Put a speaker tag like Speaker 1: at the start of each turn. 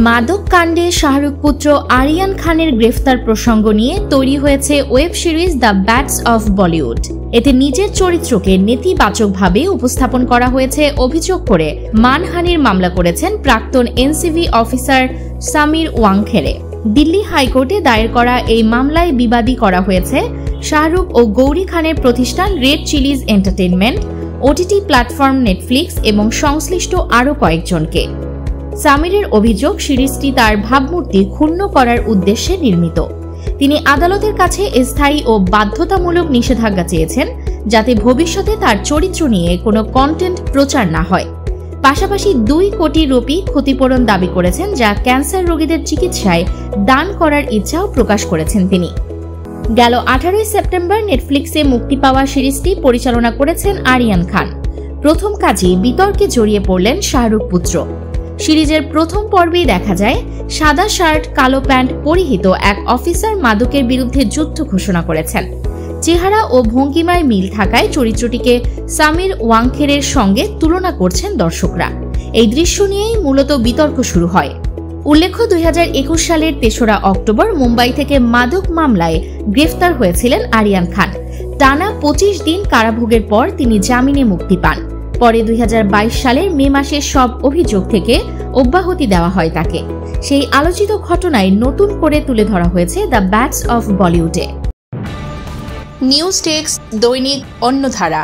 Speaker 1: মাদক কাণ্ডে শাহরুখ পুত্র আরিয়ান খানের গ্রেফতার প্রসঙ্গ নিয়ে তৈরি হয়েছে web series the bats of Bollywood. এতে নিজের চরিত্রকে নেতিবাচকভাবে উপস্থাপন করা হয়েছে অভিযোগ করে মানহানির মামলা করেছেন প্রাক্তন এনসিবি অফিসার সামির ওয়াংখেড়ে। দিল্লি হাইকোর্টে দায়ের করা এই মামলায় বিবাদী করা হয়েছে শাহরুখ ও গৌরী খানের প্রতিষ্ঠান red Chillies entertainment, OTT platform Netflix এবং সংশ্লিষ্ট আরও কয়েকজনকে। সামিরের অভিযোগ, সিরিজটি তার ভাবমূর্তি ক্ষুণ্ণ করার উদ্দেশ্যে নির্মিত। তিনি আদালতের কাছে স্থায়ী ও বাধ্যতামূলক নিষেধাজ্ঞা চেয়েছেন, যাতে ভবিষ্যতে তার চরিত্র নিয়ে কোনো কন্টেন্ট প্রচার না হয়। পাশাপাশি 2 কোটি রুপি ক্ষতিপূরণ দাবি করেছেন, যা ক্যান্সার রোগীদের চিকিৎসায় দান করার ইচ্ছাও প্রকাশ করেছেন তিনি। গেল 18 সেপ্টেম্বর নেটফ্লিক্সে মুক্তি পাওয়া সিরিজটি পরিচালনা করেছেন আরিয়ান খান। প্রথম কাজেই বিতর্কে জড়িয়ে পড়লেন শাহরুখ পুত্র। সিরিজের প্রথম পর্বেই দেখা যায় সাদা শার্ট কালো প্যান্ট পরিহিত এক অফিসার মাদকের বিরুদ্ধে যুদ্ধ ঘোষণা করেছেন। চেহারা ও ভঙ্গিমায় মিল থাকায় চরিত্রটিকে সামির ওয়াংখেড়ের সঙ্গে তুলনা করছেন দর্শকরা। এই দৃশ্য নিয়েই মূলত বিতর্ক শুরু হয়। উল্লেখ্য, 2021 সালের 3রা অক্টোবর মুম্বাই থেকে মাদক মামলায় গ্রেফতার হয়েছিলেন আরিয়ান খান। টানা 25 দিন কারাভোগের পর তিনি জামিনে মুক্তি পান। পরে 2022 সালের মে মাসে সব অভিযোগ থেকে অব্যাহতি দেওয়া হয় তাকে। সেই আলোচিত ঘটনায় নতুন করে তুলে ধরা হয়েছে দ্য ব্যাটস অফ বলিউডে।
Speaker 2: নিউজ টেক্স, দৈনিক অন্যধারা।